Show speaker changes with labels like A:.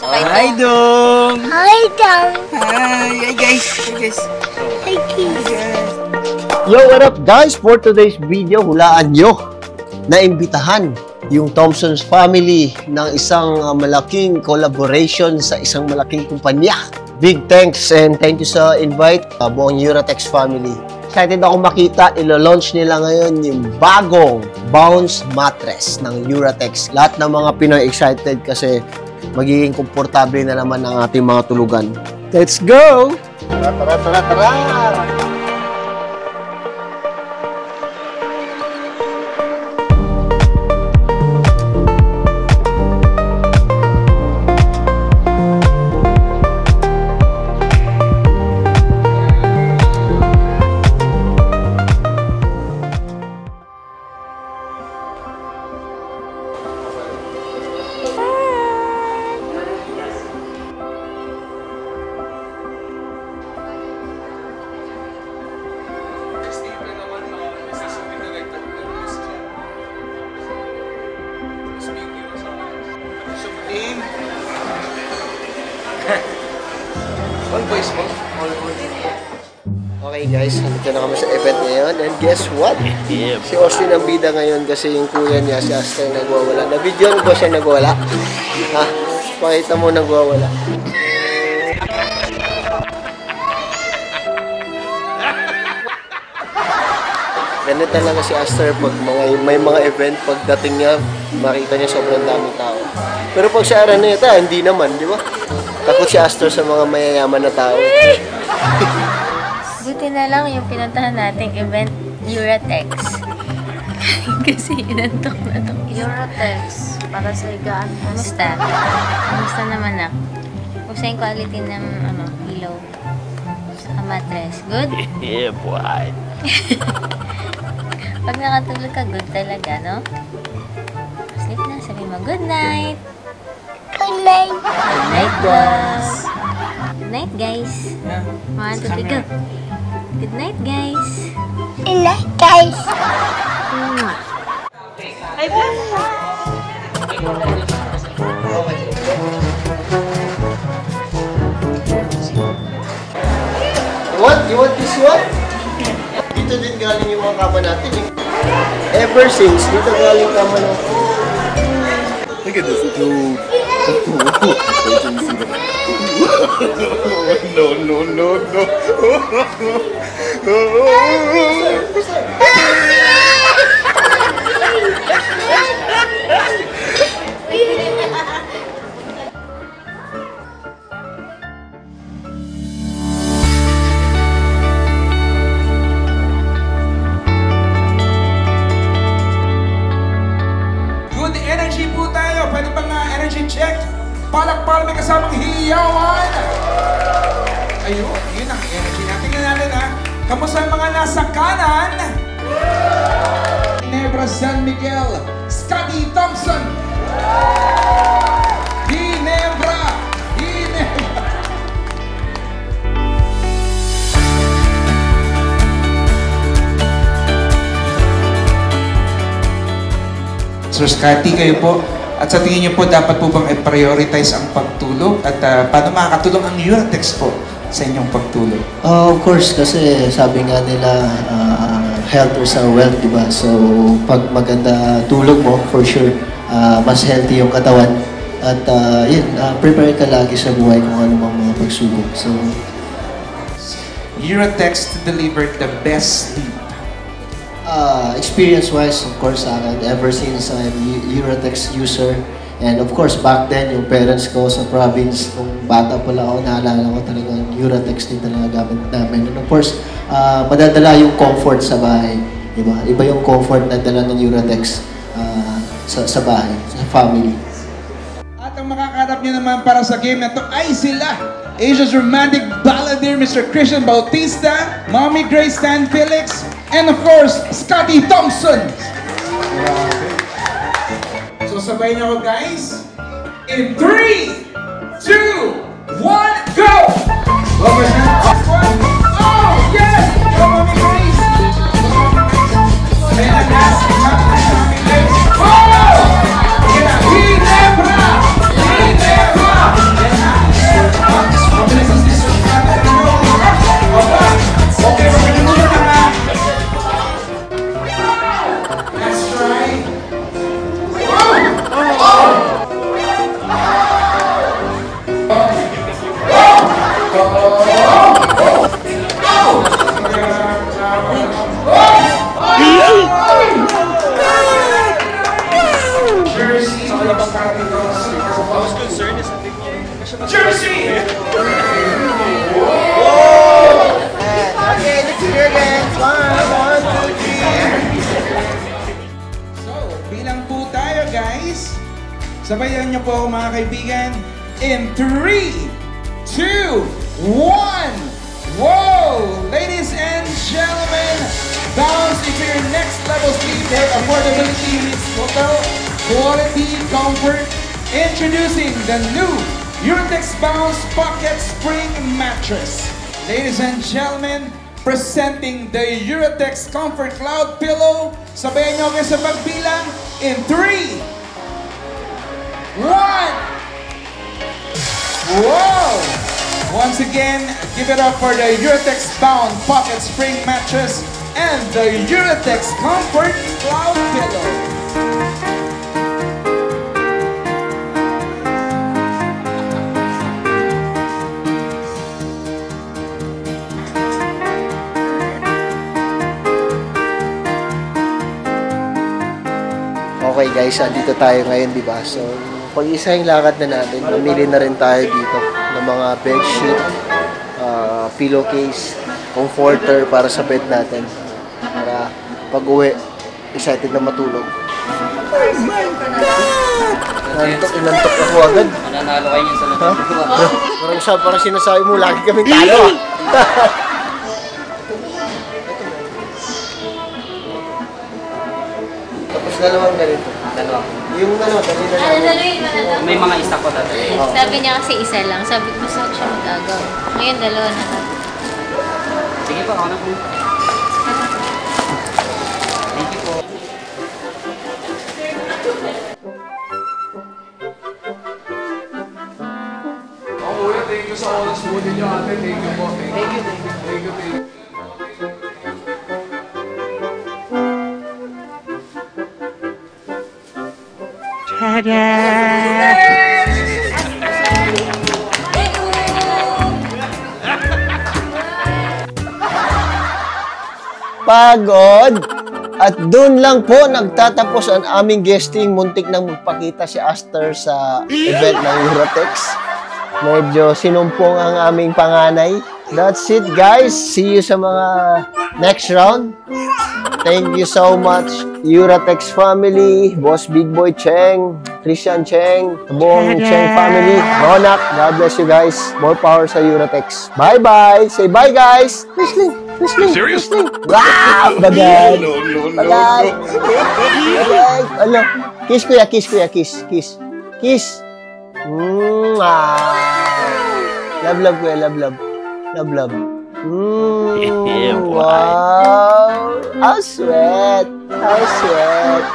A: Hi, Dong!
B: Hi, Dong!
A: Hi! Hi, guys!
B: Hi, guys!
C: Yo, what up, guys? For today's video, hulaan nyo na imbitahan yung Thompson's family ng isang malaking collaboration sa isang malaking kumpanya. Big thanks and thank you sa invite, buong Uratex family. Excited ako makita, ilo-launch nila ngayon yung bagong bounce mattress ng Uratex. Lahat ng mga Pinoy excited kasi magiging komportable na naman ang ating mga tulugan. Let's go! Tara! Okay guys, nandito na kami sa event ngayon and guess what? Si Austin ang bida ngayon kasi yung kuya niya, si Aster, nagwawala. Na-videoan ko siya nagwawala. Ha? Pakita mo nagwawala. Ganun talaga si Aster pag may mga event, pagdating niya, makita niya sobrang daming tao. Pero pag sa Araneta, hindi naman, di ba? Takot si Aster sa mga mayayaman na tao.
B: Buti na lang yung pinuntahan nating event, Uratex. Kasi inantok na itong Uratex para sa higaan. Kamusta? Kamusta naman na? Kamusta yung quality ng pillow sa mattress? Good?
A: Yeah, boy!
B: Pag nakatulog ka, good talaga, no? Sleep na, sabi mo, good night! Good night! Good night, guys! Good night, guys! 1, 2, 3, go! Good night, guys! Good night, guys! Ay,
C: You want this one? Dito din galing yung mga kama natin eh. Ever since, dito galing kama natin.
D: Look at this dude. No.
E: Check! Palak-palak may kasamang hiyawan! Ayun, yun ang energy natin. Tingnan natin ha. Kamusta ang mga nasa kanan? Ginebra San Miguel, Scotty Thompson! Ginebra! Sir Scotty, kayo po. At sa tingin niyo po, dapat po bang i-prioritize ang pagtulog? At paano makakatulong ang Uratex po sa inyong pagtulog?
C: Of course, kasi sabi nga nila, health is wealth, diba? So, pag maganda tulog mo, for sure, mas healthy yung katawan. At prepare ka lagi sa buhay kung ano mang mga pagsubok. So,
E: Uratex to deliver the best sleep.
C: Experience-wise, of course, ever since I'm Uratex user, and of course, back then, yung parents ko sa province, nung bata pala ako, naalala ko talaga yung Uratex din talaga gamit namin. And of course, madadala yung comfort sa bahay, diba? Iba yung comfort na dala ng Uratex sa bahay, sa family.
E: At ang makakarap niyo naman para sa game na to ay sila, Asia's romantic balladeer, Mr. Christian Bautista, Mommy Grace Stan Felix, and of course, Scotty Thompson! So sabay niyo ako guys. In 3, 2, 1, go! Oh, yes! Go, Mommy Grace! And the last Ginebra! Jersey!
C: Okay, let's hear again. 1, 2, 3.
E: So, bilang po tayo guys. Sabayan niyo po ako mga kaibigan. In 3, 2, 1. Whoa! Ladies and gentlemen, bounce into your next level sleep where affordability meets total quality comfort. Introducing the new Uratex Bounce Pocket Spring Mattress. Ladies and gentlemen, presenting the Uratex Comfort Cloud Pillow. Sabayan niyo kayo sa pagbilang in 3, 1. Whoa! Once again, give it up for the Uratex Bound Pocket Spring Mattress and the Uratex Comfort Cloud Pillow.
C: Okay guys, andito tayo ngayon, di ba? So, pag-isa yung lakad na natin, mamili na rin tayo dito ng mga bedsheet, pillowcase, comforter para sa bed natin. Para pag-uwi, excited na matulog. Oh my God! Inantok ako agad.
A: Mananalo kayo niyan sa lahat.
C: Parang sinasabi mo, lagi kaming talo. Tapos dalawang ganito.
A: Dalawa.
C: Yung dalawa namin.
B: May
A: mga isa ko dati.
B: Sabi niya kasi isa lang. Sabi ko gusto ko siya mag-agaw. Ngayon, dalawa na.
A: Sige po, ako na po. Thank you po.
E: Kuya, thank you sa oras po ninyo ate. Thank you po. Thank you. Thank you.
C: Pagod! At doon lang po nagtatapos ang aming guesting. Muntik nang magpakita si Aster sa event ng Uratex. Medyo sinumpong ang aming panganay. That's it guys. See you sa mga next round. Thank you so much, Uratex family, Boss Big Boy Cheng, Christian Cheng, buong Cheng family, Ronak, God bless you guys. More power sa Uratex. Bye-bye! Say bye guys! Wrestling!
D: Serious?
C: Wow! Bagay!
D: No, no, no,
C: Bagay!
D: no.
C: Bagay! Ano? Kiss kuya, kiss kuya, kiss. Kiss. Kiss! Love, love kuya, love, love. Love, love.
A: Yeah, boy.
C: Wow! How sweet! How sweet!